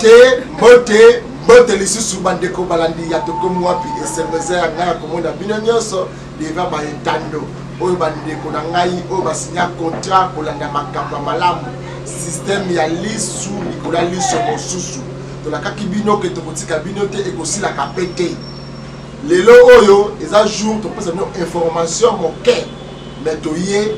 Mbote lisusu bandeko balandi ya tokomu wapi esemeze ya ngaya komona bino nyonso deva ba entando oyo bandeko na ngai oyo basinya contrat kolanda makambo malamu système ya lisu likola liso mosusu tolakaki bino ke tokotika bino te ekosila kapete lelo oyo eza jour topesa bino information moke mais toye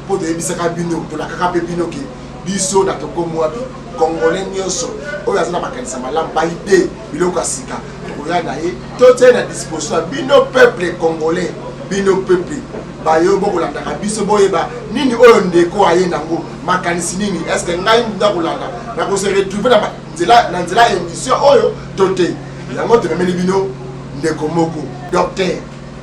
po toyebisaka bino tolakaka pe bino ke biso na tokomu wapi Congolais nyonso oyo azana makanisa malamu ba idée biloko asika tokoya na ye totie na disposition bino peuple congolais bino peuple bayo bokolandaka biso boyeba nini oyo ndeko aye nango makanisi nini est-ce que ngai ndakolanda nakose retrouver na nzela émission oyo tote yango tomemeli bino ndeko moko docteur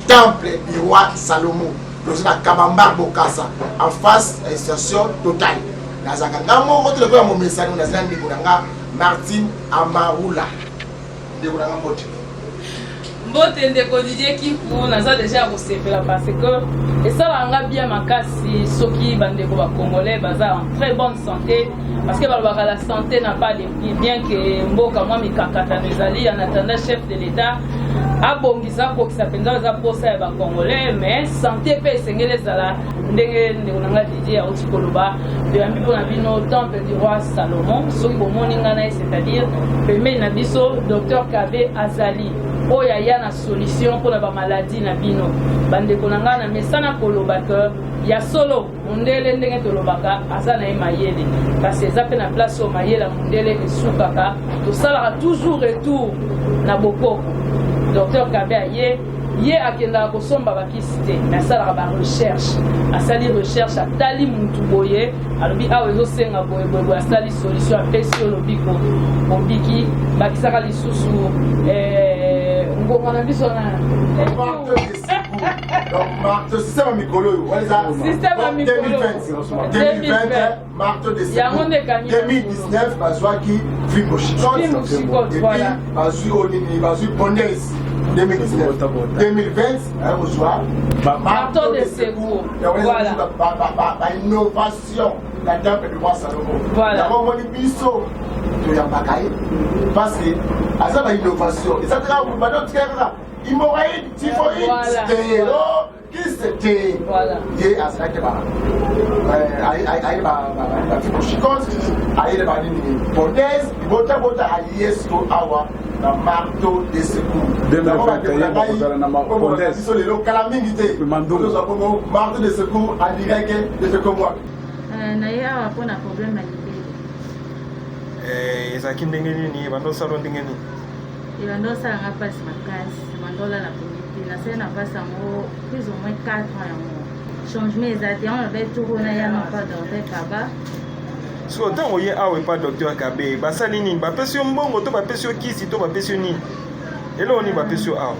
temple du roi Salomon dans la Kabamba Bokassa en face station Total nazaka ngamo kote le mon message na zandi kunanga Martin Amarula ndeko nanga mbote mbote ndeko Didier Kifu naza déjà recevela parce que et ça va bien makasi soki bandeko ba congolais baza en très bonne santé parce que la santé n'a pas de prix bien que mboka moi mikakata nezali en attendant chef de l'état abongisa ko kisapenda za posa ya ba congolais mais santé pe sengele zala ndenge ndeko nanga Didier auti koloba de ambi pona bino temple du roi Salomon soki bomoni ngana c'est-à-dire pembe na biso docteur Kabe Azali oya ya na solution pour la maladie na bino bandeko nanga na mesana koloba que ya solo mundele ndenge tolobaka azana e mayele parce que za pe na place au mayele mundele esukaka to sala toujours retour na bokoko docteur Kabe ye akenda ko somba bakisite na sala ba recherche asali recherche atali muntu boye alobi awezo senga boye asali solution a pesio lobiko obiki bakisaka lisusu ngoma na biso na marteau système mikolo waliza système mikolo 2020 marteau de 2019 bazwaki fimbo chikot voilà bazui onini bazui bondes 2019 2020 marteau de secours voilà innovation la temple du roi Salomon voilà moni biso to ya bakaye parce que azaba innovation et ça tra vous badot kera imoraïde typhoïde qui c'était voilà et asaka ba ba chikot aïe ba ni bondes bota ayesko awa na marteau de secours. Marteau de secours en direct de ce combat. Naya a un problème à l'idée. Ezaki ndenge nini bando salo ndenge nini? Ibando sala nga passe makasi, mandola la comité, na sena passe en plus ou moins 4 ans en changement exact, on avait tout na ya non pas docteur Kaba. So tant oye awe pas docteur Kabe, basali nini bapesi yo mbongo to bapesi yo kisi to bapesi yo nini? Elo ni bapesi yo awe.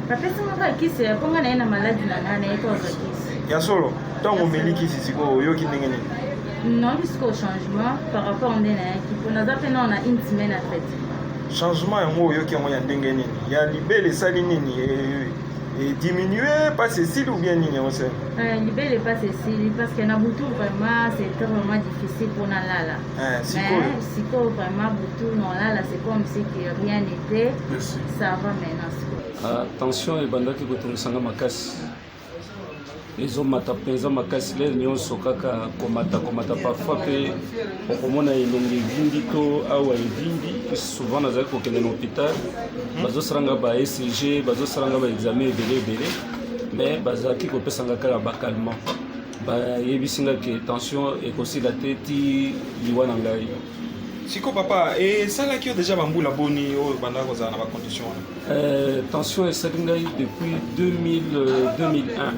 Bapesi mo ba kisi ya ponga na ina maladie na ngana eko za kisi. Ya solo, tant o meli kisi siko yo ki ndenge nini? Non, jusqu'au changement par rapport à ndena ki pona za pena on a une semaine à fait. Changement yango yo ki yango ya ndenge nini? Ya libele sali nini et diminuer pas ceci ou bien nini on sait. Libelle pas ceci parce que na butu vraiment c'est vraiment difficile pour na lala. Mais si vraiment butu non lala c'est comme si que rien n'était. Ça va maintenant. Attention et bandaki kotongisanga makasi. Ezo mata penza makasi le nyonso kaka komata parfois pe okomona elongi vindi to awa evindi souvent nazali kokende na hôpital bazo saranga ba ECG bazo saranga ba examen ebele mais bazaki kopesanga kala ba calmant ba yebisinga ke tension ekosila te ti liwana ngai. Siko papa et ça là qui a déjà bambula boni au banda ko za na ba condition. Tension esalinga depuis 2001.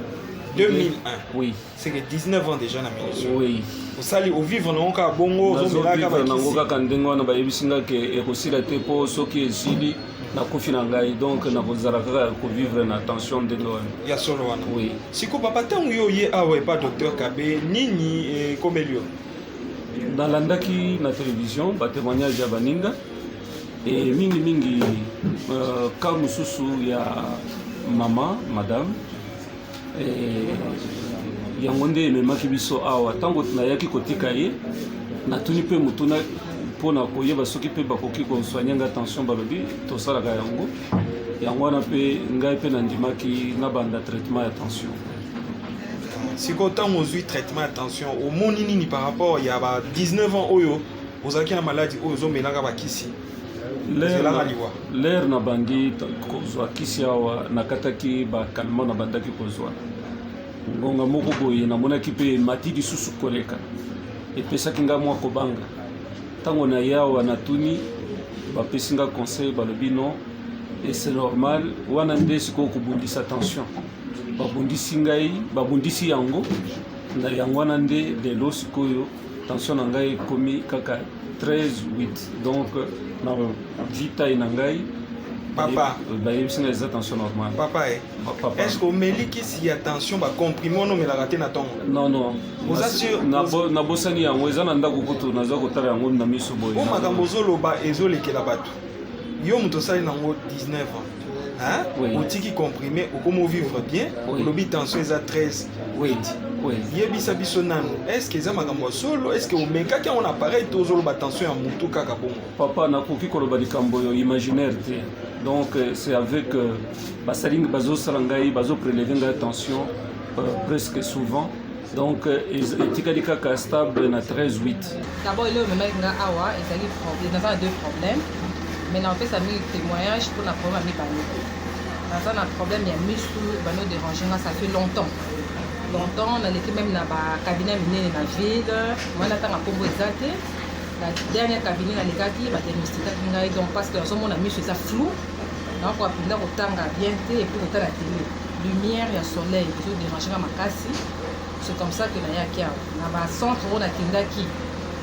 2001. Oui. C'est que 19 ans déjà na ministre. Oui. Au sali au vivre non ka bongo zo melaka ba nangoka kandengo na ba yebisinga ke ekosila te po soki esili na kofina ngai donc na kozala kaka ko vivre na tension de l'homme. Ya solo wana. Oui. Siko papa tangu yo ye awe pas docteur Kabe nini komelio. Nalandaki na télévision ba témoignage ya baninga et mingi ka mususu ya mama madame yango nde ememaki biso awa ntango nayaki kotika ye natuni mpe motuna mpona koyeba soki mpe bakoki kosoigne nga tension balobi tosalaka yango yango wana mpe ngai mpe nandimaki nabanda traitement ya tension. sikoyo ntango ozwi traitement ya tension omoni nini par rapport ya ba 19 ans oyo ozalaki na maladi oyo ozomelaka bakisi lere na bandi kozwa kisi awa nakataki bakalma na bandaki kozwa ngonga moko boye namonaki mpe mati lisusu koleka epesaki nga mwa kobanga ntango na ye awa natuni bapesi nga conseil balobi non et c'est normal wana nde sikoyo kobundisa tension babundisi ngai babundisi yango na yango wana nde lelo sikoyo tension na ngai ekomi kaka 13-8 donc na vita na ngai papa bayebisi ngai eza tension normale. Papa est-ce que omeli kisi ya tension bakomprime ono omelaka te na ntongo? Non nabosani yango eza na ndako kutu naza kotala yango na miso boye po makambo ozoloba ezolekela bato yo moto osali nango 19 ans otiki comprime okomi ovivre bien olobi tension eza 13-8 yebisa biso nano est-ce que eza makambo ya solo est-ce que omekaki yango na appareil to ozoloba tension ya motu kaka bongo? Papa nakoki koloba likambo oyo imaginaire te donc c'est avec basalingi bazosala ngai bazopréleve ngai tension presque souvent donc etikali kaka stable na 13-8. D'abord il omemaki nga awa ezali naza na deux problèmes mais napesa mingi témoignage pour na problème ya mibale naza na problème ya misu bano déranger nga ça fait longtemps naleki même na bacabinet minene na ville mwana ntanga nkombo eza te la dernière cabinet nalekaki badiagnostikaki ngai donc parce que nazomona misu eza flou nakoka mpenza kotanga bien te epuis kotala télé lumière ya soleil ezodérange nga makasi. C'est comme ça que nayaki awa na bacentre oyo nakendaki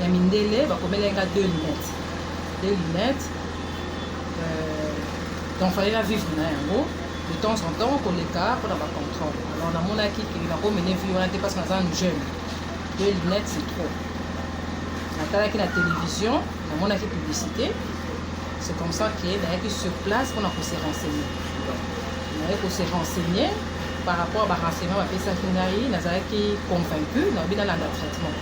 ya mindele bakomelaki nga 2 lunettes donc fallait la vivre na yango de temps en temps koleka mpona bacontrôle alors namonaki ke nakomene vie wana te parce que naza jeune 2 lunettes c'est trop natalaki na télévision namonaki publicité c'est comme ça que nayaki sur place mpona kose renseigner nayaki kose renseigner par rapport à renseignement bapesaki ngai nazalaki convaincu naobi nalanda traitement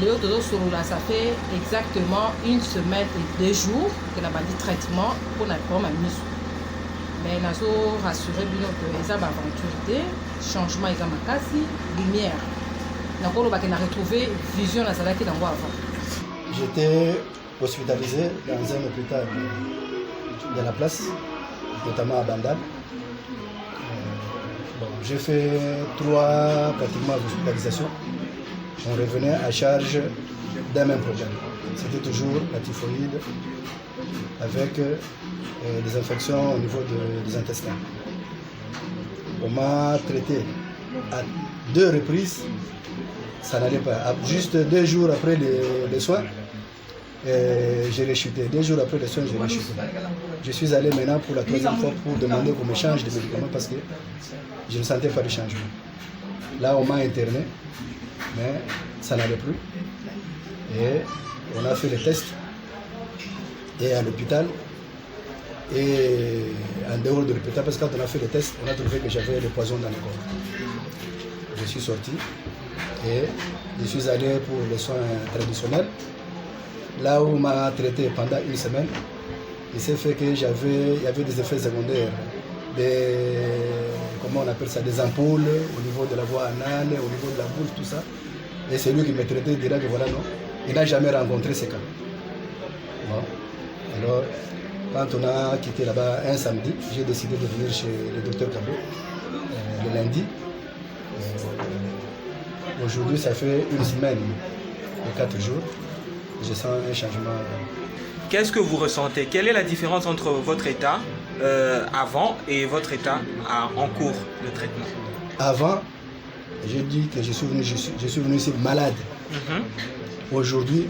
leo tozosolola ça fait exactement 1 semaine et 2 jours que nabandi traitement mpona problème ya miso mais nazo rassurer bino ke eza baaventure te changement eza makasi lumière nakolobaki na retrouver vision nazalaki nango avant. J'étais hospitalisé dans un hôpital de la place, notamment à Bandal. J'ai fait 3 pratiquement hospitalisations. On revenait à charge d'un même problème. C'était toujours la typhoïde avec des infections au niveau des intestins. On m'a traité à 2 reprises, ça n'allait pas. Juste 2 jours après les soins, j'ai rechuté. 2 jours après les soins, j'ai rechuté. Je suis allé maintenant pour la 3e fois pour demander qu'on me change de médicaments parce que je ne sentais pas de changement. Là, on m'a interné, mais ça n'allait plus. Et on a fait les tests. Et à l'hôpital, et en dehors de l'hôpital, parce que quand on a fait les tests, on a trouvé que j'avais le poison dans le corps. Je suis sorti et je suis allé pour les soins traditionnels. Là où on m'a traité pendant 1 semaine, il s'est fait que il y avait des effets secondaires, comment on appelle ça, des ampoules au niveau de la voie anale, au niveau de la bouche, tout ça. Et c'est lui qui m'a traité, dira que voilà, non, il n'a jamais rencontré ces cas. Bon. Alors, quand on a quitté là-bas un samedi, j'ai décidé de venir chez le docteur Kabé le lundi. Aujourd'hui, ça fait 1 semaine et 4 jours. Je sens un changement. Qu'est-ce que vous ressentez? Quelle est la différence entre votre état avant et votre état en cours de traitement? Avant, j'ai dit que je suis venu ici malade. Aujourd'hui,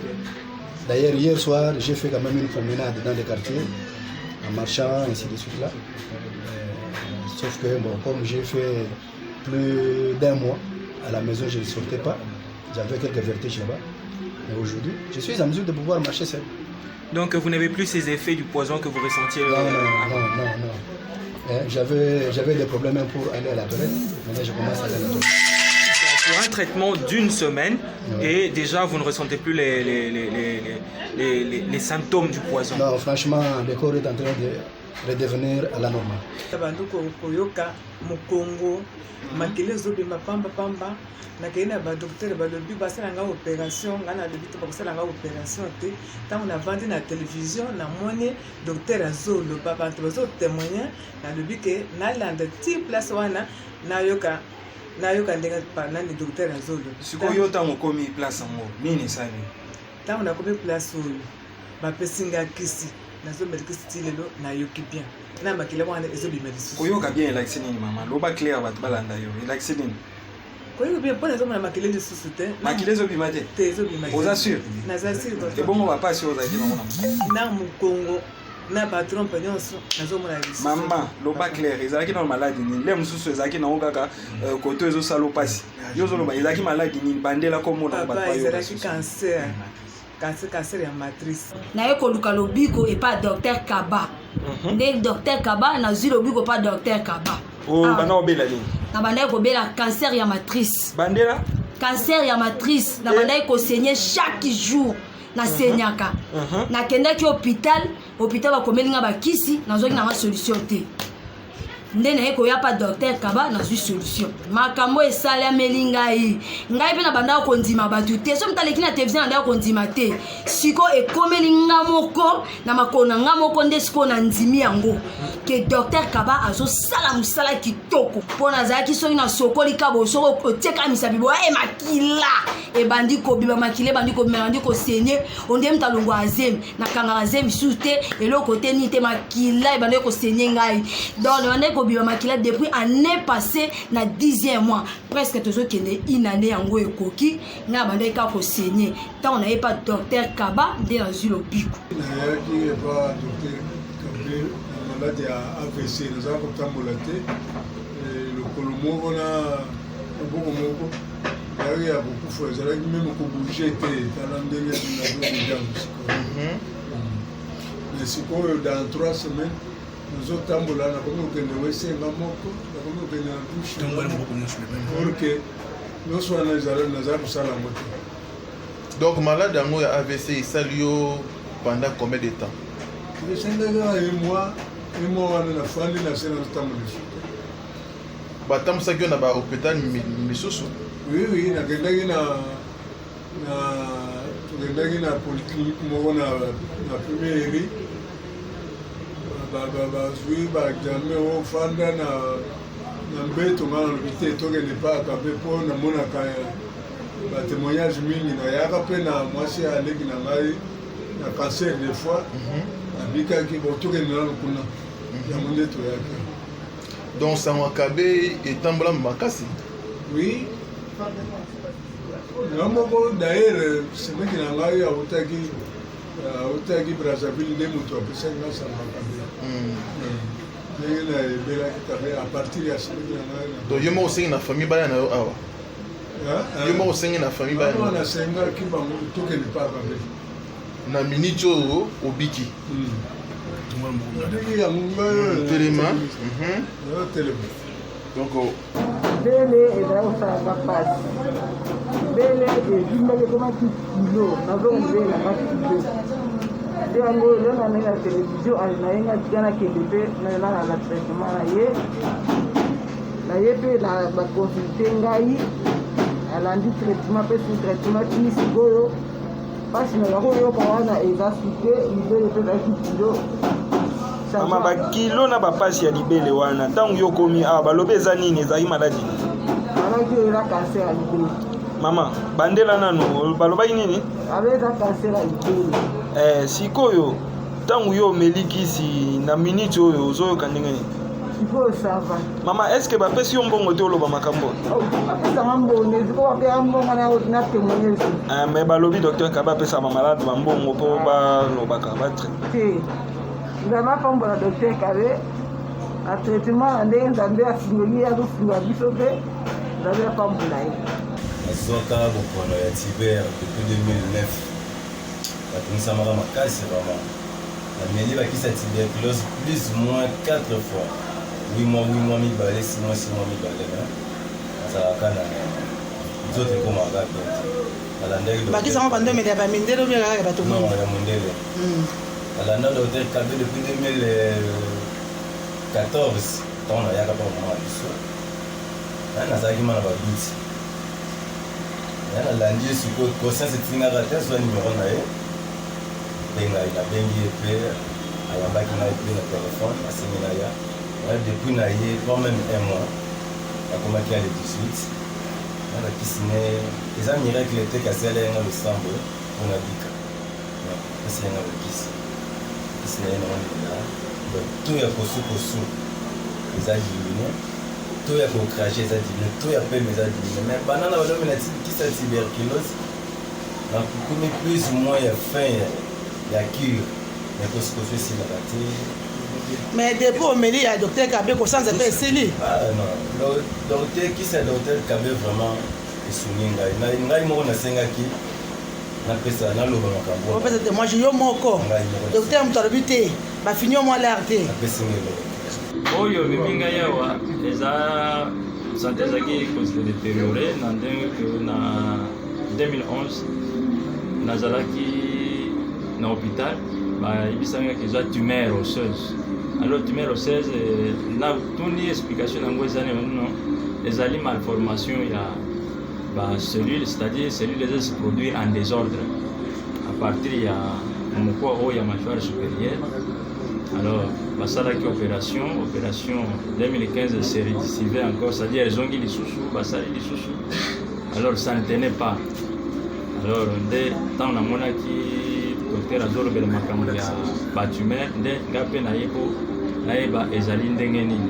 d'ailleurs hier soir, j'ai fait quand même une promenade dans les quartiers, en marchant, ainsi de suite là. Sauf que bon, comme j'ai fait plus d'1 mois à la maison, je ne sortais pas. J'avais quelques vertiges là-bas. Mais aujourd'hui, je suis en mesure de pouvoir marcher seul. Donc vous n'avez plus ces effets du poison que vous ressentiez Non. J'avais des problèmes pour aller à la toilette. Maintenant, je commence à aller à la toilette. pour un traitement d'une semaine et déjà vous ne ressentez plus les symptômes du poison. Non, franchement, le corps est en train de redevenir à la normale. nakenda ba docteur ba lobi basala nga opération nga na lobi to basala nga opération te tant na vandi na télévision na moni docteur azolo ba bantu bazo témoigner na lobi ke na landa ti place wana na yoka ndenga pa nani docteur azolo sikoyo tango komi place ngo nini sani tango na komi place oyo ba pesinga kisi nazo medikisi ti lelo na yoki bien na makile wana ezo bimedisi koyoka bien elakisi nini mama loba clair bato balanda yo elakisi nini koyoka bien mpona ezomona makile lisusu te makile ezobima te te ezobima te oza sûr naza sûr ebongo bapasi oyo ozalaki nango na mokongo na batrompe nyonso nazomona lisusu mama loba clair ezalaki nano maladi nini le mosusu ezalaki nango kaka koto ezosala opasi yo ozoloba ezalaki maladi nini bandela komona papa ezalaki cancer ya matrice naye koluka lobiko epa docteur Kaba nde docteur Kaba nazwi lobiko pa docteur Kaba banda kobela nini na bandaki kobela cancer ya matrice bandela cancer ya matrice na bandaki kosenye chaque jour nasenyaka nakendaki hôpital bakomelinga bakisi nazwaki nanga solution te nde naye koya pa docteur Kaba nazwi solution makambo esalameli ngai mpe na bandaka kondima bato te so motaleki na télévision na ndaka kondima te siko ekomeli nga moko na makolo na nga moko nde siko na ndimi yango ke docteur Kaba azosala mosala kitoko mpo nazalaki soki na sokoli kabo soko otekamisa bibo makila ebandi kobima makila ebandi kobima ebandi kosenye onde moto alongwa azemi nakangaka azemi susu te eloko te nini te makila ebandi kosenye ngai donc ebandi kobima makila depuis année passée na 10e mois presque tozokende une année yango ekoki nga bandaki kaka kosenye ntango naye pa docteur Kaba nde nazwi lobiko nayaki epa docteur Kabe malade ya AVC nazala kotambola te lokolo moko na loboko moko nayaki ya kokufa ezalaki meme kobouge te tala ndenge nazokojango sikoyo mais sikoyo dans 3 semaines nazotambola nakomi kokende wesenga moko nakomi kokende na dushe porke nyonso wana nazala kosala yango te. Donc malade yango ya AVC esali yo pendant combien de temps? esengaki kaka mois wana nafandi na se nazotambola esu te. Batambusaki yo na bahôpital misusu? Oui, nakendaki tokendaki na polyclinique moko na première bazwi baexamen ofanda na mbeto nga nalobi te tokende paka mpe mpo namonaka batémoignage mingi nayaka mpe na mwasi aleki na ngai na cancer des fois nabikaki tokende nano kuna yango nde toyaki. Donc sango Kabe etambola makasi? Oui, nga moko d'ailleurs semeki na ngai autaki Brazzaville nde moto apesaki nga sango Kabe ndenge nayebelaki Kabe a partir ya semeki na ngai. Donc yo moko osengi na famille baya na yo awa? Yo moko osengi na famille baya na yo? Nasengaki bango tokende pa Kabe na minute oyo obiki telema. Donc bele ezali kosala bapasi bele ezimbaki ekomaki kilo nazongobela bakilo nde yango elonga ndenge na télévision nayenga tika nakende mpe nalala traitement naye mpe baconsulte ngai alandi traitement mpe sur traitement kini sikoyo mpasi nazaka koyoka wana eza sike libele mpe ezalaki kilo mama bakilo na bapasi ya libele wana ntango yo komi awa balobi eza nini ezalaki maladi maladi eza cancer ya libele mama bandela nano balobaki nini abe eza cancer ya libele sikoyo ntango yo omelikisi na minute oyo ozoyoka ndenge nini sikoyo sava mama eske bapesi yo mbongo te oloba makambo bapesanga mbongo eziko bapesa mbongo na témoignage mais balobi docteur Kaba apesaka malade bambongo mpo balobaka batre te nzambe apambola docteur Kabe na traitement na ndenge nzambe asingoli azofunga biso mpe nzambe apambola ye azwaka bokono ya tiber depuis 2009 batungisamaka makasi vraimen nameli bakisa tuberculose plus moins 4 fois 8 mois mibale 6 mois mibale azalaka na nzoto ekomaka bien nalandaki bakisa ngo bando mele ba mindele ou bien kaka bato non ya mondele nalanda docteur Kabé depuis 2014 ntango nayaka mpa mama na biso nazalaki ma na baduti nalandi ye sikoyo conscience etingaka te azwa numero na ye bengai nabengi ye mpe ayambaki na ye mpe na telefone asengi na ya depuis na ye pas même un mois akomaki ya le 18 nalakisi ne eza miracle te kasi alayenga losambo mpona bika esi yenga lokisi kisi na ye naonela to ya kosukosu eza diline to ya kokrage eza diline to ya peme eza diline mais banana balomi na kisi ya tuberculose nakokumi plus ou moins ya fin ya cure mais kosukosu esilaka te. Mais depuis omeli ya docteur Kabé kosanza mpe esili non docteur kisi ya docteur Kabé vraiment esungi ngai moko nasengaki napesa naloba makambo opesa témoignage yo moko docteur moto alobi te bafini yo mwa lar te apesingi oyo memi ngai awa eza sante ezalaki détérioré na ndenge ke na 2011 nazalaki na hôpital bayebisangaki eza tumeur osseuse. Alors tumeur osseuse na tuni explication nango eza neno ezali malformation ya cellule, c'est-à-dire cellule eza se produire en désordre à partir ya mokwa oyo ya mâchoire supérieure. Alors basalaki opération 2015 se récidive encore, c'est-à-dire ezongi lisusu basali lisusu. Alors ça ne tenait pas. Alors nde ntango namonaki docteur azolobela makambo ya batumeur nde nga mpe nayeba ezali ndenge nini.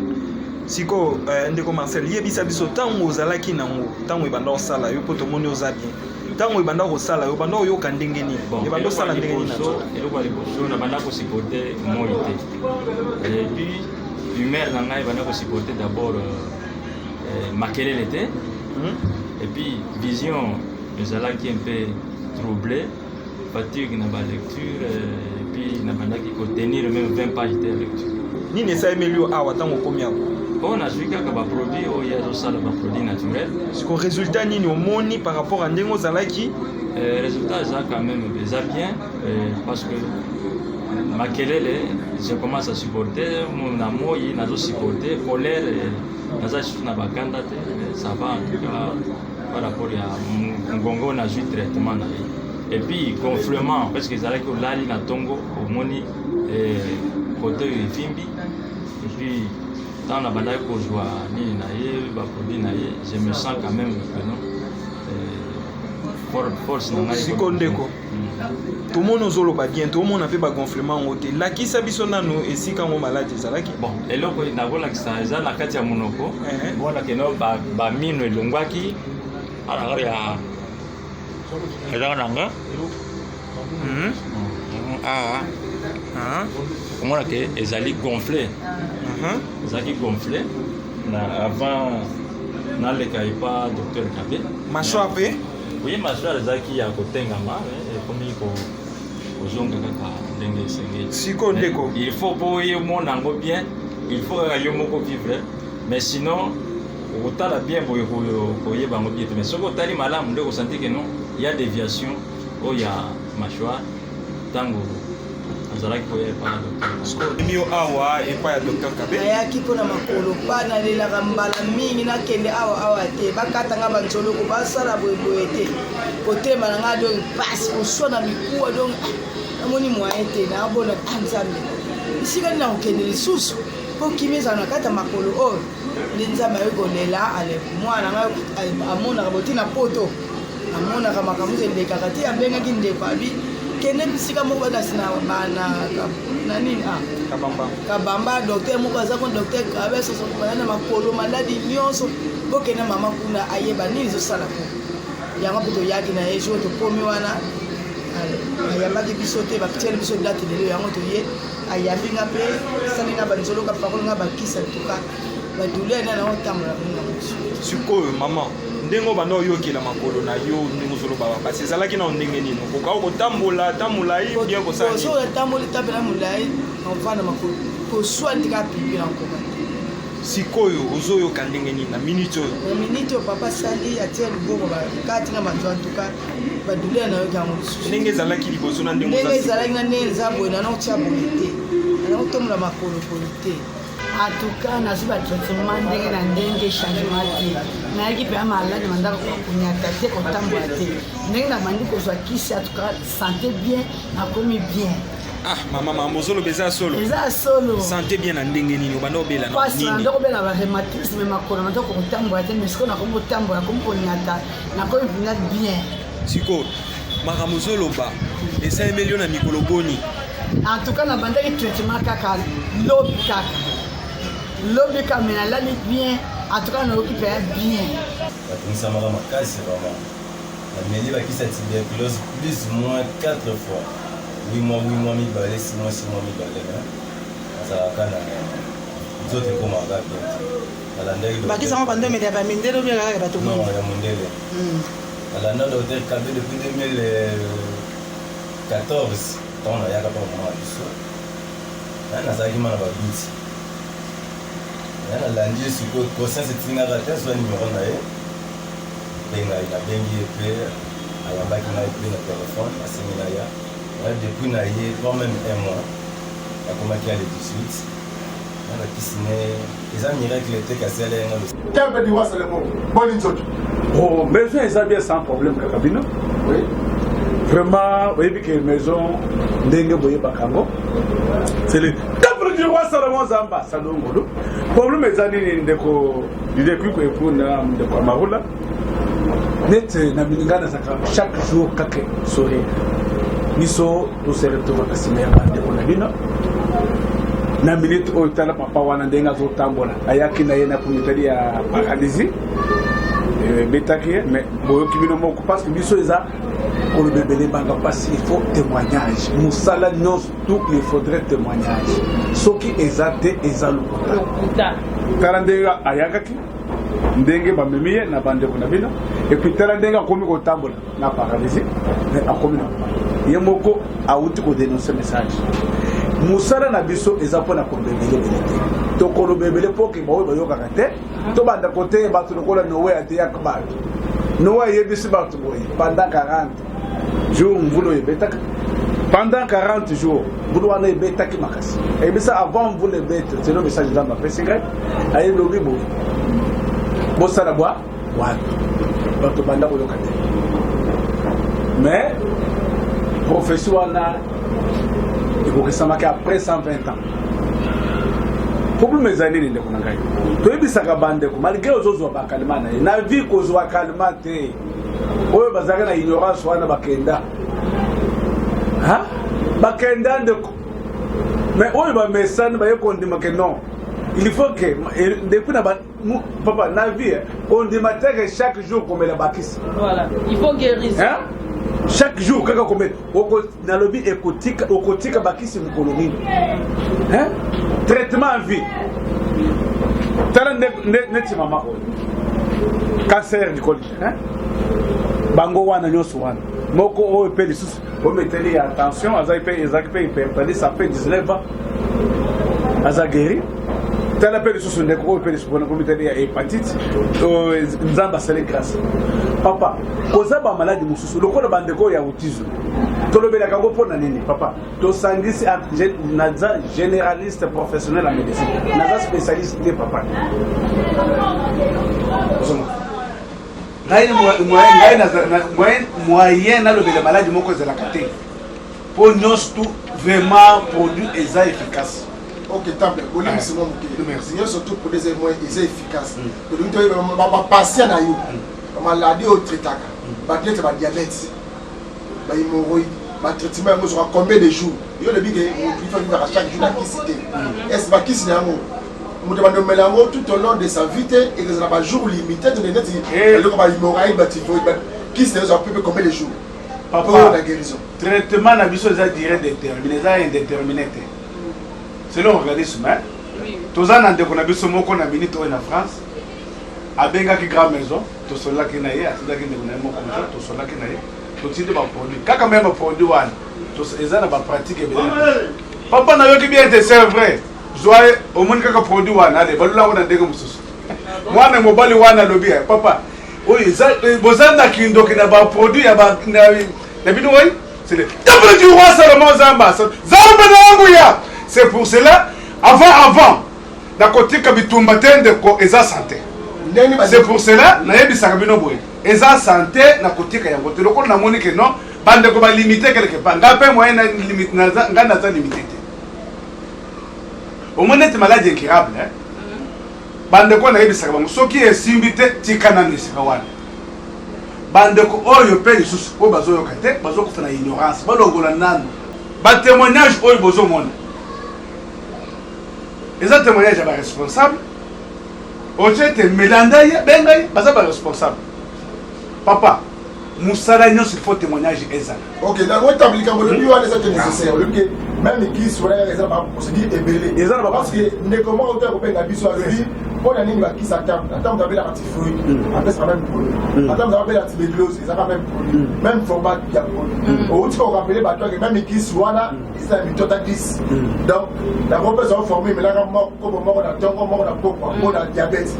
Siko ndeko Marcel yebisa biso ntango ozalaki nango ntango ebanda kosala yo mpo tomoni oza bien ntango ebanda kosala yo banda oyoka ndenge nini ebanda kosala ndenge nini eloko ya liboso nabanda kosiporte moi te et puis humeur na ngai ebanda kosiporte d'abord makelele te et puis vision ezalaki un peu troublé fatigue na balecture et puis nabandaki kotenir même 20 pages de lecture. Nini esalemeli yo awa ntango okomi awa mpo nazwi kaka baproduit oyo azosala baproduit naturel. Siko résultat nini omoni par rapport à ndenge ozalaki? Résultat eza quand même eza bien parce que makelele je commence à supporter na moi nazosupporter colère naza lisusu na bakanda te ça va en tout cas par rapport ya ngongo nazwi traitement na ye et puis gonflement parce que ezalaki olali na ntongo omoni côté oyo efimbi et puis ntango nabandaki kozwa nini na ye baproduit na ye je me sens quand même que non force na ngai siko ndeko tomoni ozoloba bien tomona mpe bagonflement yango te lakisa biso nano esika yango maladi ezalaki bon eloko nakolakisa eza na kati ya monoko bonake no bamino elongwaki alangaro ya ezaka nanga komona ke ezali gonflé ezalaki gonflé avant naleka epa docteur Kabé mâchoire mpe oui mâchoire ezalaki ya kotengama ekomi kozonga kaka ndenge esengeli siko ndeko il faut po ye omona yango bien il faut kaka yo moko vivre mais sinon okotala bien boye koyeba yango bien te mais soki otali malamu nde okosenti ke non ya déviation oyo ya mâchoire ntango azalaki koya epa ya docteur mio awa epa ya docteur Kabé nayaki mpona makolo mpa nalelaka mbala mingi nakende awa te bakatanga banzoloko basala boyeboye te kotema na ngai donc pasi koswana mikuwa donc namoni moyen te nabona nzambe esika nini nakokende lisusu mpo kimi ezala na kati ya makolo oyo nde nzambe ayoki kolela ale mwana ngai amonaka botina poto amonaka makambo elekaka te abengaki ndeko abi kende bisika moko nasi na nini kabamba docteur moko aza ko docteur Kabé sosokomana na makolo maladi nyonso bokende mama kuna ayeba nini ezosala po yango mpe toyaki na ye jour tokomi wana ayambaki biso te batieli biso date lelo yango toye ayambi nga mpe salinga banzoloka pakolo nga bakisa tuka badouleur na nango tambola nga mosu sikoyo mama ndenge obanda oyokela makolo na yo ndenge ozoloba bapasi ezalaki na ndenge nini okoka kotambola ta molai bien kosala so otamboli tapela molai ovanda makolo koswa ndika pipi na nkoma sikoyo ozoyo kandengeni na minute oyo. Na minute papa sali atia liboko ba kati na manzo en tout cas ba douleur na yo kango. Ndenge ezalaki liboso na ndenge ndenge ezalaki na ndenge nzambo na tia bolite. Na otomla makolo polite. En tout cas, on a su le traitement de changement. On a dit que on santé bien, on commis bien. Ah, maman, mozolo beza solo. Beza solo. Santé bien en dengue nini, obano bela na. Parce que ndoko bela ba rhumatisme mais makolo na ndoko kotambola te mais siko na kombo tambola kombo nyata na komi bien. Siko, mara mozolo ba, esa emelion na mikolo boni. En tout cas, on a bandé le traitement kaka lobby kaka. Lobby kamena là bien, en tout cas on a occupé bien. La commission mara makasi vraiment. La mêlée va qui cette tuberculose plus ou moins 4 fois. 8 mois, 1000 balais, 6 mois, 1000 balais. Ça va quand même. Ils ont comme un gars bien. Bah qui ça va pendant mais d'abord mindelo bien là ba tout le monde. Non, il y a mindelo. La nana d'hôtel Kabé depuis 2014. On a yaka pas vraiment du tout. On a ça qui m'a pas vite. On a lundi sur le conseil c'est une raté soit numéro naé. Benga il a bengi épée. Ayamba qui n'a épée dans téléphone à séminaire. Depuis naé quand même un mois. A comment qu'il y a les 18. On a pisciné. Les amis miracles étaient cassés là. Quel veut dire c'est le mot. Bonne insolite. Oh, mais ça bien sans problème Kakabino. Oui. Vraiment, vous voyez que la maison ndenge boye bakango c'est le temple du roi Salomon Zamba Salongolo problème ezali ndeko dideko ko epona ndeko marula net na bilingana saka chaque jour kake sourire miso to se retrouve kasimera ndeko na bino na minute o tala papa wana ndenga zo tambola ayaki na yena kumitali ya paradisi betaki mais boyo kibino moko parce que miso eza pour le bébé banga parce qu'il faut témoignage musala nyos tout il faudrait témoignage ce qui ezate ezalukuta tarandenga ayakaki ndenge bamemiye na bande ko na bino et puis tarandenga komi ko tambola na paradisi mais akomi na yemoko auti ko dénoncer message musala na biso ezapona ko bébé to ko le bébé poki bawe bayoka kate to banda côté batu ko la nowe ate yakba nowe yebisi batu boy pendant 40 jours mvulo yebetaka pendant 40 jours mvulo wana yebetaki makasi et bien ça avant mvulo yebeta c'est le message dans ma pesingay ayi lobi bo bo sala bwa wa bato banda ko yokate mais professeur wana iko kesamaka après 120 ans problème ezali ndeko na ngai toyebisaka bandeko malgré ozozwa bakalima na ye na vie kozwa kalima te oyo bazalaka na ignorance wana bakenda bakenda ndeko mais oyo bamesani baye kondima ke non il faut que depuis na papa na vie kondima teke chaque jour komela bakisi voilà il faut guérir chaque jour kaka komela nalobi okotika bakisi mokolo nini traitement en vie tala neti mama cancer du col bango wana nyoso wana moko o pe lisusu o meteli attention aza pe hypertension ça fait 19 ans aza guéri tala pe lisusu ndeko o pe lisusu bona ko meteli hépatite nzamba sele grâce papa koza ba maladie mususu lokola bandeko ya autisme tolobela kango pona nini papa to sangisi naza généraliste professionnel en médecine naza spécialiste de papa moyen nalobela maladie moko ezalaka te po nyonso tout vraiment produit eza efficace. Ok, table. Olim c'est moi merci. Surtout pour des moyens efficaces. Donc tu vas passer à yo. Maladie au traitaka. Batlet ba diabète. Ba hémorroïde. Ba traitement moi sera combien de jours? Yo le big il faut vivre à chaque jour la quicité. Est-ce pas qui c'est amour? Nous demandons mélange tout au long de sa vie et que ça va jour limité de net et le ba hémorroïde ba typhoïde qui c'est un peu combien de jours? Papa la guérison. Traitement na biso za durée déterminée, ça indéterminé. Selon l'organisme, tous les ans, on a vu ce mot qu'on a mis en France. À Bengaki Grand Maison, tout cela qui n'a pas, tout cela qui n'a pas, tout cela qui n'a pas, tout cela qui n'a pas produit. Quand même produit, tout les ans, on va pratiquer. Papa n'a pas bien été, c'est vrai. zoye omoni kaka produit wana ale balula wana ndenge mosusu mwana mobali wana lobi papa oyo bozanda kindoki na baproduit ya na bino oyi c'est le temple du roi Salomon Zamba na yangu ya c'est pour cela avant nakotika bitumba te ndeko eza santé c'est pour cela nayebisaka bino boye eza santé nakotika yango te lokola namoni ke non bandeko balimite quelque part nga mpe moyen nga naza limité te omoni ete maladie incurable bandeko nayebisaka bango soki esimbi te tika nano esika wana bandeko oyo mpe lisusu oyo bazoyoka te bazokufa na ignorance balongola nano batémoignage oyo bozomona eza témoignage ya baresponsable otie ete melanda ye bengai baza baresponsable papa musala nyonso il faut témoignage ezala ok donc otambi likambo lobi wana eza te nécessaire olobi ke même ekisi wana eza baprocédure ebele eza na parce que ndeko moko otoya kobenga biso alobi mpona nini bakisi ata moto abelaka tifoid apesaka même produit ata moto abelaka tuberculose ezaka même produit même format ya produit outi kokampele bato ake même ekisi wana eza na mitota 10 donc yango mpe ezao forme emelaka kobo moko na ntongo moko na pokwa mpona diabète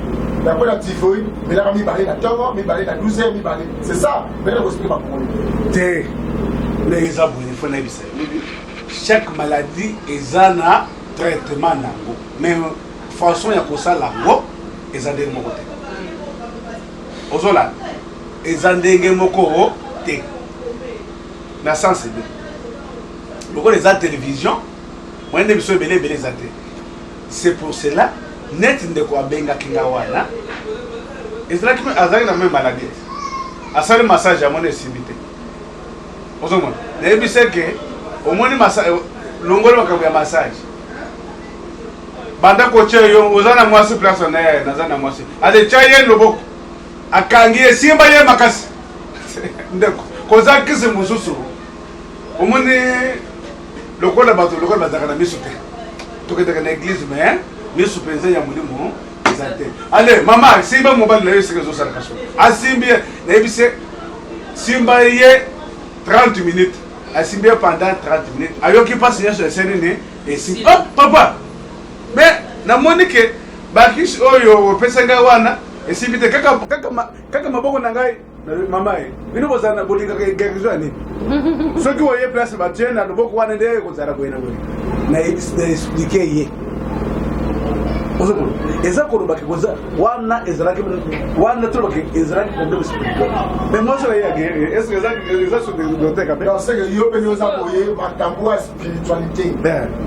yango na tifoid emelaka mibale na ntongo mibale na 12 mibale c'est ça mbele kospike bakongoli te nde eza boye fo nayebisa chaque maladie eza na traitement nango mais façon ya kosala yango eza ndenge moko te ozolanda eza ndenge moko te na sens ebe lokola eza télévision moye nde biso ebele ebele eza te c'est pour cela neti ndeko abengaki nga wana ezalaki azalaki na même maladie asali massage amoni esimbi te ozomona nayebise ke omoni longoli makambo ya massage banda kotia yo oza na mwasi place na ye naza na mwasi aletya ye loboko akangi esimba ye makasi ndeko koza kisi mosusu omoni lokola bato lokola bazalaka na miso te tokendaka na église mais miso mpenza ya molimo eza te ale mama simba mobali na yo esika ezosalaka so asimbi ye nayebise simba ye 30 minutes asimbi ye pendant 30 minutes ayoki mpasi nyonso esenini esimbi oh papa mais namoni ke bakisi oyo opesa ngai wana esimbi te kaka maboko na ngai mama ye bino bozala bolingaka egarizo ya nini soki oye place batie na loboko wana nde ekozala boye na boye na explike ye ozomona eza kolobaki koza wana ezalaki wana tolobaki ezalaki problème spirituel mais moi je l'ai est-ce que eza sur des bibliothèques après non c'est que yo pene oza boye makambo ya spiritualité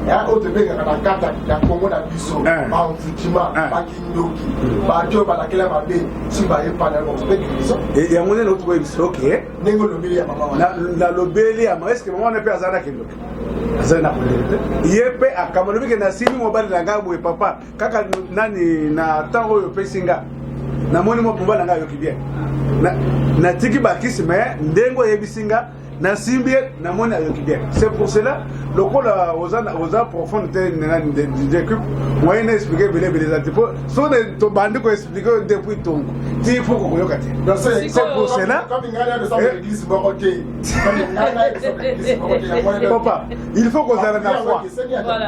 ya otebengaka na kata ya kongo na biso baenfoutima bakindoki bato balakela mabe si bayepana biso yango nene otokoyebisa ok ndenge olobeli ya mama wana na lobeli ya mama est-ce que mama wana mpe azala na kindoki azali na kolele ye mpe akamolobike na simi mobali na ngai boye papa kaka nani na ntango oyo opesi nga namoni mobali na ngai ayoki bien natiki bakisi me ndenge oyebisi nga nasimbi ye namoni ayoki bien c'est pour cela lokola oza profonde te ndekup moyen na explike ebelebele eza te po so tobandi koexplike oyo depuis tongo ti il faut kokoyoka te c'est pour cela papa il faut kozala na foi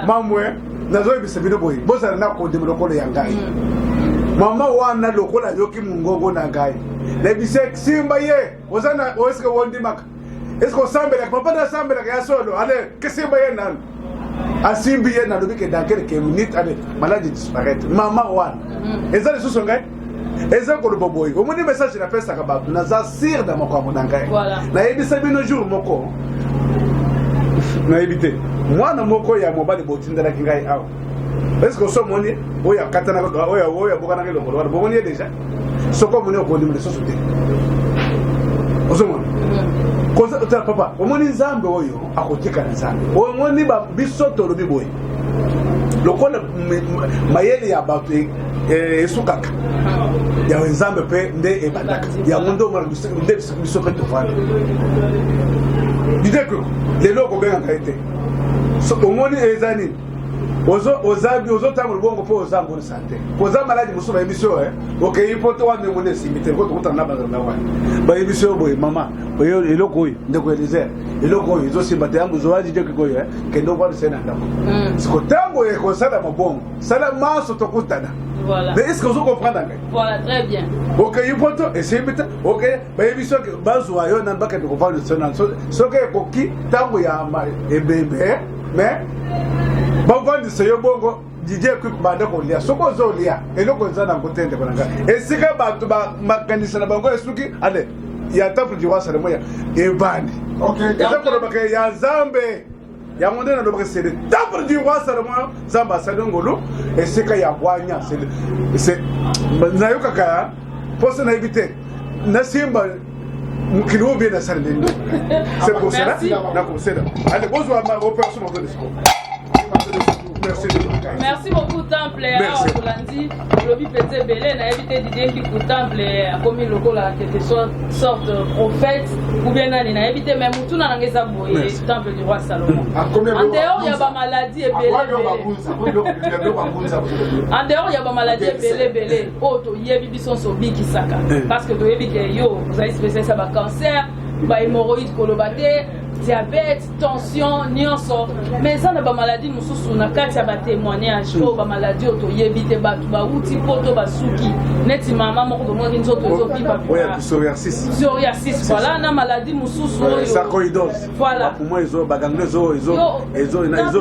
mamwe nazoyebisa bino boye bozala na kondima lokolo ya ngai mama wana lokola yoki mongongo na ngai nayebisa simba ye ozana oeske wondimaka eske osambelaka papa nasambelaka ya solo ale ke simba ye nano asimbi ye nalobike dans quelques minutes ale maladi disparaître mama wana eza lisusu ngai eza koloba boye omoni message napesaka bato naza sire na makambo na ngai nayebisa bino jour moko nayebi te mwana moko ya mobali botindelaki ngai awa eske osomoni oyo akatanaka oyo abokanaka elongolo wana bomoni ye déjà soko omoni okondima lisusu te ozomona koza papa omoni nzambe oyo akotika na nzambe omoni biso tolobi boye lokola mayele ya bato esukaka yawe nzambe mpe nde ebandaka yango nde omona nde biso mpe tovanda bideko lelo okobengaka ye te omoni eza nini ozotanga libongo mpo oza ngoni sante oza maladi mosusu bayebiso okei mpo to wana ngoni esimbi ko tokutana na bazanga wana bayebiso boye mama oyo eloko oyo ndeko elizer eloko oyo ezosimba te yango zowaji joki koyo kende okwani sena ndako siko ntango ekosala mabongo sala maso tokutana. Voilà. Mais est-ce que vous comprenez? Voilà, très bien. Ok, il faut essayer de ok, mais il faut que bazo ayo nan baka de comprendre le son so que koki tango ya ma e bébé mais bon bon de seyo bongo DJ ku banda ko lia soko zo lia eloko nzana ngotende konanga esika bantu ba makanisa na bango esuki ale ya tapu diwa sala moya e bandi ok ezako baka ya zambe ya monde na dobre c'est le temple du roi Salomon zamba salongolo et c'est qu'il y a boigna c'est nayoka ka poste na éviter na simba mukino bien na salé c'est pour cela na conseil allez bonjour ma opération de discours. Merci beaucoup Temple à Olandi lobi pété belé na évité d'idée qui pour Temple comme le logo là quelque sorte prophète ou bien na évité même tout na ngeza boye Temple du roi Salomon en dehors il y a pas maladie et belé en dehors il y a pas maladie et belé auto yebi bison so biki saka parce que to yebi que yo vous avez spécialisé ça ba cancer ba hémorroïde kolobate diabète, tension, nyonso. Mais ça n'a pas maladie, nous sommes na kati ya ba témoignage. Oh ba maladie auto yebite ba tu ba uti poto ba suki. Neti mama moko do mwa nzoto zo pipa. Ouais, psoriasis. Psoriasis, voilà na maladie mususu oyo. Sarcoïdose. Voilà. Pour moi ils ont bagangé zo na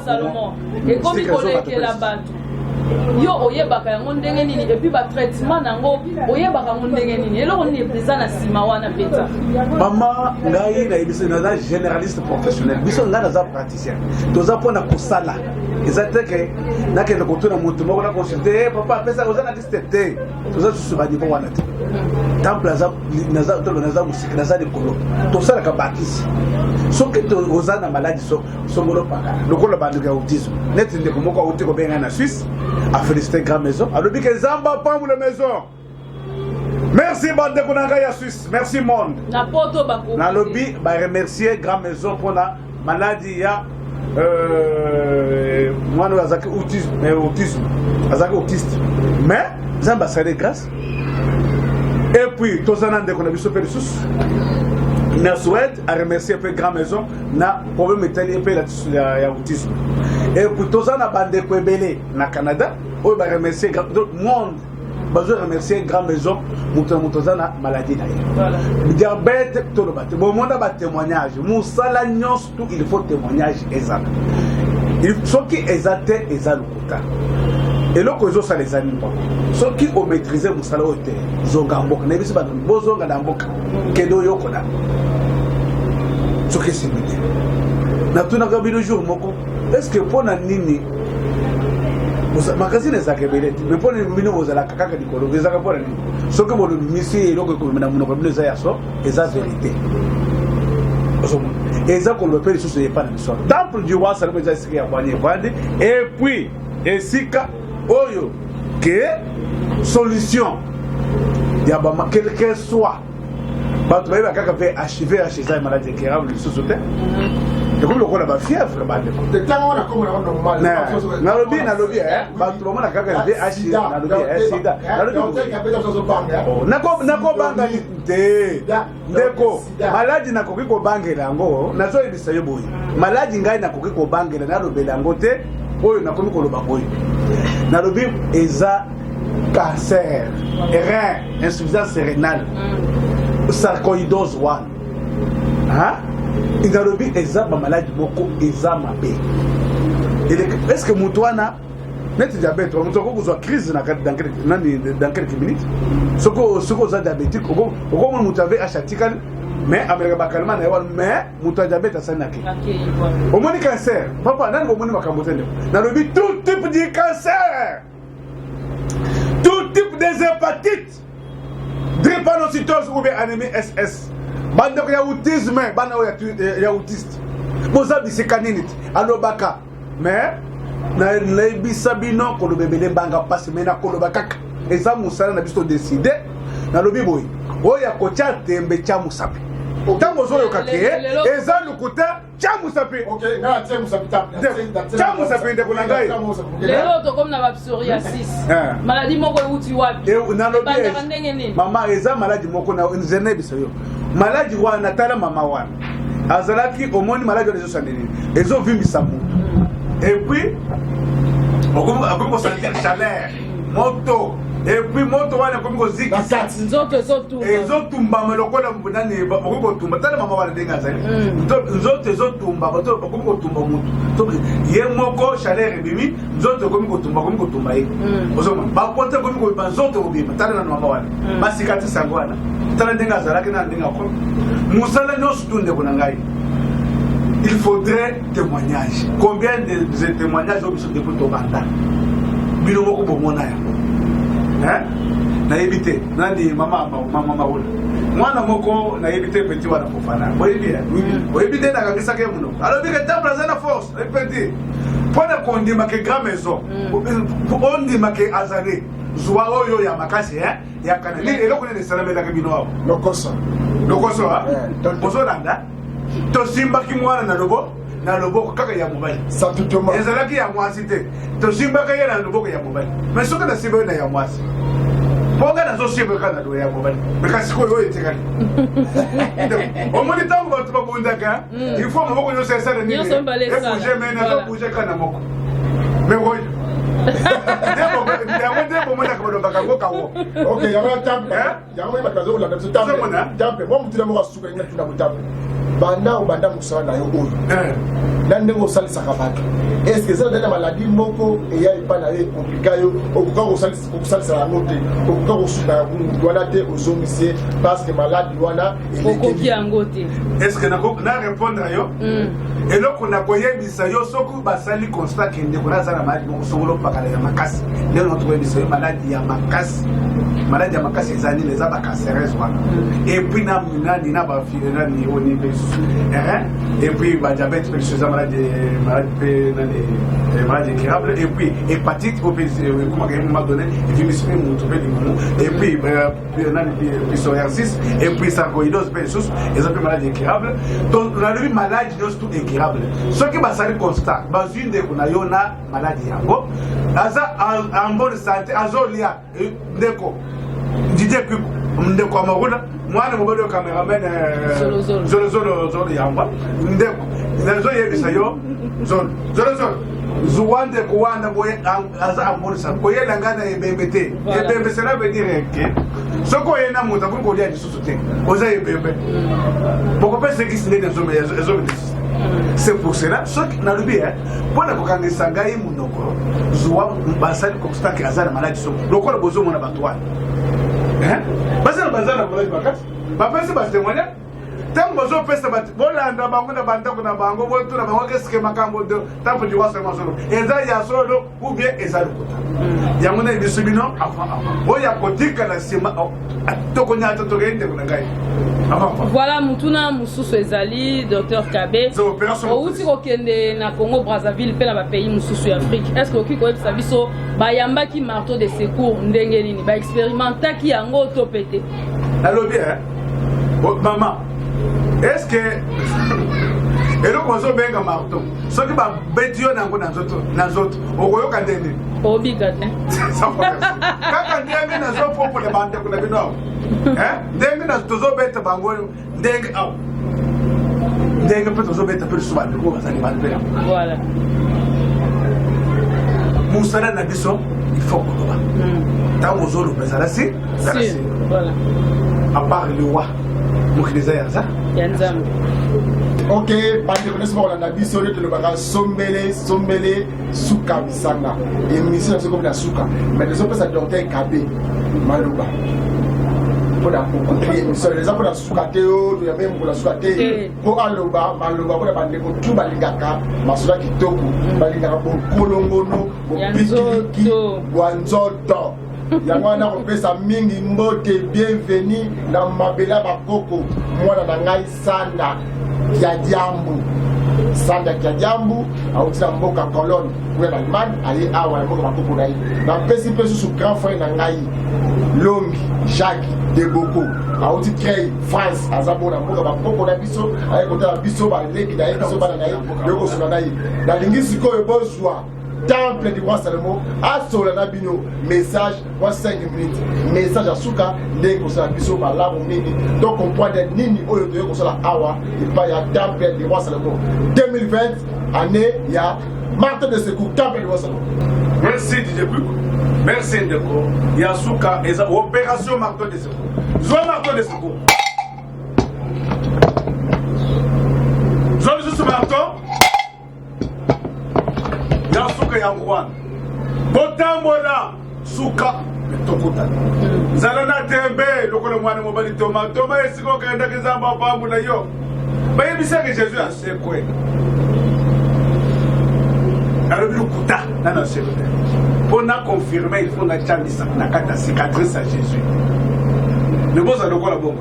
Salomon. Et comme il connaît que la batu. Yo oyebaka yango ndenge nini et puis ba traitement nango oyebaka yango ndenge nini eloko nini epesa na sima wana peta mama ngai na ibiso na généraliste professionnel biso nga naza praticien toza pona kosala ezate ke nakende kotuna mutu moko na consulter papa pesa oza na distete toza susu ba niveau wana te temple naza musiki naza likolo tosalaka bakisi soki oza na maladi songolo paka lokola banduka ya autisme neti ndeko moko auti kobenga na Suisse a félicité Grand Maison alobi ke zamba pambu la maison. Merci bande konanga ya Suisse, merci monde na poto bako na lobby ba remercier Grand Maison pour la maladie ya mwana azaki autisme azaki autiste mais zamba ça de grâce et puis tozana ndeko na biso pe lisusu na souhaite à remercier peu Grand Maison na problème italien pe la autisme et puis tozana bande ko ebele na Canada on va remercier tout le monde bazo remercier Grand Maison mutozana maladie na voilà diabète tout le bate bon monde ba témoignage musala nyos tout il faut témoignage exact il faut qui exacte ezalukuta et là que ça les anime pas ceux qui ont maîtrisé musala ote zonga mboka na biso ba bozonga na mboka kedo yokola ce qui c'est midi na tuna ka bino jour moko est-ce que pona nini makasine zake beleti mais pona bino bozala kaka dikolo ezaka pona nini ce que bolo misi eloko ko na munoko bino za yaso eza vérité eza ko le père sous n'est pas l'histoire temple du roi Salomon eza sika ya kwanye kwande et puis esika oyo que solution ya ba quel que soit bato ba kaka ve achiver achiza maladie qui grave le sous-sauté et comme le ko la ba fièvre ba de temps on a comme normal na lobby bato ba mona kaka ve achiza na lobby sida na lobby nako banga te ndeko maladie na koki ko bangela ngo nazo ebisa yo boyi maladie ngai na koki ko bangela na lobela ngo te oyo na komi ko loba boyi na lobby eza cancer rein insuffisance rénale sarcoïdose 1 hein il a lobby eza ba maladie boko eza mabe est-ce que mutwana net diabète on toko kuzwa crise na dans quelques minutes soko za diabétique oko mo mutave achatika mais amerika bakalma na yawan mais muta diabète asanaki au moins cancer papa nani ko moni makambo tende na lobby tout type de cancer tout type des hépatites drépanocytose ou bien anémie SS bande ya autisme bana ya autiste boza biseka nini alobaka mais na lebisa bino ko lobebele mbanga passe mais na ko lobaka eza musala na biso décider na lobi boy oya kocha tembe cha musapi tango zoyo kake eza lukuta Chamu sapi. Ok, na chamu sapi tap. Chamu sapi de kunangai. Lelo to comme na ba psoriasis. Maladie moko uti wapi? Na lobi. Mama eza maladie moko na nzene biso. Maladie wana tala mama wana. Azalaki omoni maladie de sandini. Ezo vimbisa mu. Et puis on sentir chaleur, moto. Et puis moto wana comme ko ziki nzoto ezotumba melokola mbunani bakoko tumba tala mama wana denga zali nzoto ezotumba bato bakoko tumba mutu to ye moko chaleur bimi nzoto ko tumba ye ozoma bakote ko nzoto bimi tala na mama wana basikati sangwana tala denga zalaki na denga ko musala nyosu tunde kuna ngai. Il faudrait témoignage. Combien de témoignages ont été pour Tobanda? Bino moko bomona ya. Na éviter nandi mama wala mwana moko na éviter petit wana fofana boyebi éviter na kangisa ke muno alors bi que temple za na force répéter pona kondima ke grand maison ondima ke azane zuwa oyo ya makasi ya kana ni eloko ne salame da ke bino wao lokoso bozo landa to simba ki mwana na loboko kaka ya mobile satutoma ezalaki ya mwasi te to simba ka yena loboko ya mobile mais soka na simba na ya mwasi ponga na zo simba kana do ya mobile bekasi ko yo etekali omoni tango batu bakundaka il faut maboko yo sesa ni e bouger mais na zo bouger kana moko mais woy Debo mwana kama ndo kango kawo. Okay, yama tampe. Yama ibakazo ula na tampe. Tampe, mwa mutila mwa suka ina tuna mutampe. Banda musana yo oyo. Nande ngo salisa kabatu. Est-ce que ça donne maladie moko et ya ipana ye complicayo okuka ko salisa la note. Okuka ko suka wana te ozomisie parce que maladie wana okoki angote. Est-ce que na répondre yo? Eloko na koyebisa yo soku basali constat kende kuna za na maladie moko songolo pakala ya makasi. Lelo na toyebisa yo maladie ya makasi. Maladie ya makasi ezani les aba cancereuses wana. Et puis na nani na ba fille na ni oni et puis bah diabète maladie incurable et puis hépatite comment on m'a donné et puis psoriasis et puis sarcoïdose et ça fait maladie incurable donc on a vu maladie tout incurable ce qui va salir constat dans une de kuna yona maladie yango aza en bonne santé azolia ndeko Didier Kuku ndeko amaruna mwana mobile cameraman zolo yamba ndeko nazo yebisa yo zolo zuwande kuwanda boye aza amorisa koyela ngana ebembete ebembe cela veut dire que soko yena muta pour kolia disusu te oza ebembe boko pese ki sinde zo c'est pour cela ce qui na lubi pour na kokangisa ngai munoko zuwa basali constat que azana maladie so lokola bozo mona batwa bazana maladie bakati bapesi batémoigner tango bazo pesa bat bolanda bango na bandako na bango botu na bango keske makambo de tampo di wasa masolo eza ya solo ou bien eza lokota yango na bisubino oya kotika na sima toko nyata to gende kuna ngai voilà mutuna mususu ezali docteur Kabe outi kokende na Congo Brazzaville pe na ba pays mususu ya Afrique est-ce que okiko ebisa biso bayambaki marteau de secours ndenge nini ba expérimentaki yango to pété alobi maman est-ce que eloko ozobenga marteau soki babeti yo nango na nzoto okoyoka ndenge obika te kaka ndenge nazopopola bandeko na bino awo ndenge tozobeta bango ndenge awo ndenge mpe tozobeta mpe lisusu bandeko bazali banpe voilà mosala na biso il faut koloba ntango ozoloba ezala si voilà à part liwa mokili eza ya nzambe ok bandeko nyonso bakolanda biso nde tolobaka sombele suka misanga émission naso komi na suka mais tozopesa docteur Kabe maloba mpona kokutri émission eza mpona suka te o toyambe mokolo suka te mpo aloba maloba mpona bandeko tu balingaka masoda kitoko balingaka bokolongono bopikiliki bwa nzoto yango wana kopesa mingi mbote bienveni na mabela bakoko mwana na ngai Sanda Kiadiambu auti na mboka Cologne kuya na Allemagne aye awa na mboka bakoko na ye napesi mpe susu grand frère na ngai Lombi Jacques Deboko auti créé France azabona mboka bapoko na biso aye kota biso ba leki na biso bana na yoko sona na yi na lingisi ko ebozwa temple du roi Salomon asola na bino message wa 5 minutes message asuka ndeko sa biso malamu nini donc comprendre nini oyo to yoko sala awa et pas ya temple du roi Salomon 2020 année ya marteau de secours temple du roi Salomon. Merci DJ Buku. Merci Ndeko. Yasuka et opération marteau de secours. Zone marteau de secours. Zone juste marteau. Yasuka Yangwan. Botambola Suka Tokuta. Zalana Tembe, le mwana mobali Thomas. Thomas est siko kenda kizamba pambu na yo. Baye bisa que Jésus a sekwe. Alors le kuta na sekwe. Pour confirmer, il faut la cicatrice à Jésus. Le bon ça de quoi la bombe.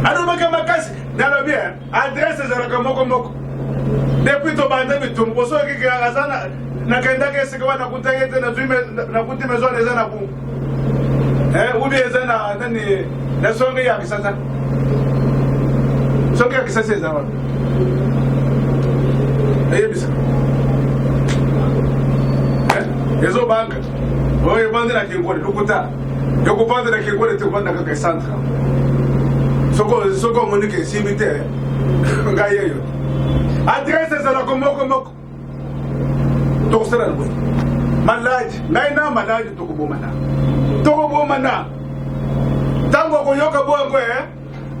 Alors Makamakasi, dans le bien, adresse à Moko. Depuis ton bandit, mais ton poisson qui est à Razana, n'a qu'un dag, c'est quoi la coutaille na coûté maison des anabou. Ou bien la songe à Kissasa. Songe à Kissasa, c'est ça. Et bien ça. Les autres banques, ils vendent la Kingole, le Kouta. Ils vendent la Kingole et tu vends la centre. Ce qu'on m'a dit que c'est imité. Adresse à la Komoko. Torsera le malade, naina malade, Tokobomana. Tokobomana. Tango Koyoka Boago,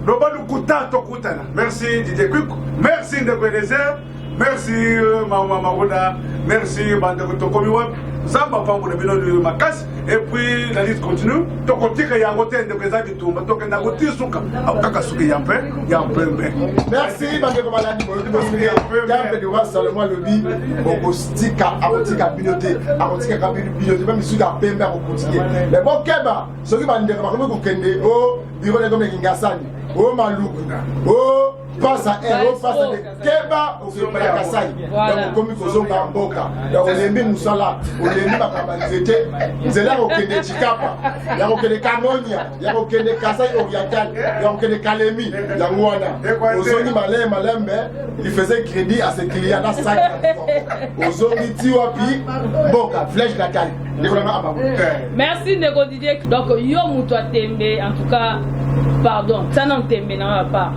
Roba Kouta Tokutana. Merci Didier Kuk, merci de Bénézer, merci Maman Marouna, merci Bande Tokomiwap. Zamba Pambo de Bino de Makas, et puis la liste continue. Ton côté, il y a un hôtel de présent du tout, donc il y a un hôtel Souka. Il y a un peu. Merci, Banque Maladi, Temple du roi Salomon le dit, au Stika, à Rotika Binoté, à Rotika Binoté, même si à Pembe au quotidien. Mais bon, Keba, ce qui va nous dire, oh, bureau de Dominique Ngassani, oh, Maloukou, oh, passe à elle, passe à Keba, au Kasai, donc comme il faut en Boka, donc on est mis Moussala, on est mis Bakabalizete, c'est là où il y a des Chikapa, il y a des Kamonia, il y a des Kasai Oriental, il y a des Kalemi, il y a Mouana, aux zones Malembe, il faisait crédit à ses clients là 5 aux zones Tiwapi, Boka, Flèche Dakar, merci Nego Didier. Donc, yo Moutoua Tembe, en tout cas, pardon, ça non Tembe, non, pas.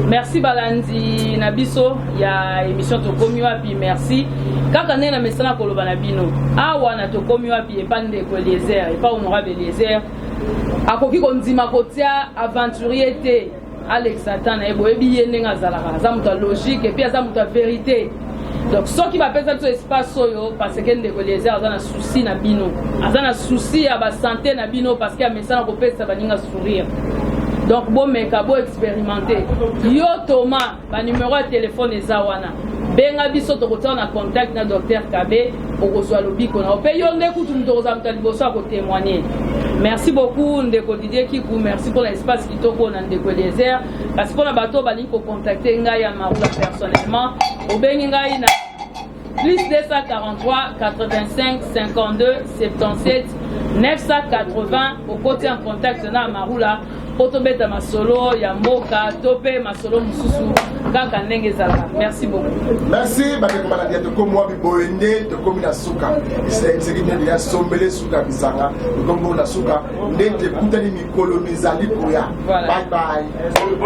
Merci Balandi Nabiso, il y a émission Tokomi Wapi, merci. Quand on est dans le message Koloba Nabino, awa na Tokomi Wapi et pas de lézère, et pas honorable lézère. A koki kondima kotia aventurier te Alex Satan et boebi yenga zalaka, ça muta logique et puis ça muta vérité. Donc ceux qui m'appellent ça espace soyo parce que ndeko lézère azana souci na bino, azana souci à ba santé na bino parce qu'il y a message ko pesa baninga sourire. Donc bon meka bo expérimenter yo Thomas ba numéro de téléphone ezawana benga biso to kota na contact na docteur Kabe okozwa lobiko na pe yo ndeko tumtoza mtaliboso a ko témoigner. Merci beaucoup ndeko Didier Kikou, merci pour l'espace kitoko na ndeko lézère parce que na bato bali ko contacter ngai ya Maroula personnellement obengi ngai na plus 243 85 52 77 980 au côté en contact na Maroula Otobeta Masolo, Yamoka, Topé, Masolo, Moussou, Kaka Nengezala. Merci beaucoup. Merci, Badeko Maladi, de comme moi, Biboende, de comme la Souka. C'est ce qui vient de sombrer Souka Bisanga, de comme la Souka, de Koutani Mikolo, Mizali Pouya. Bye bye.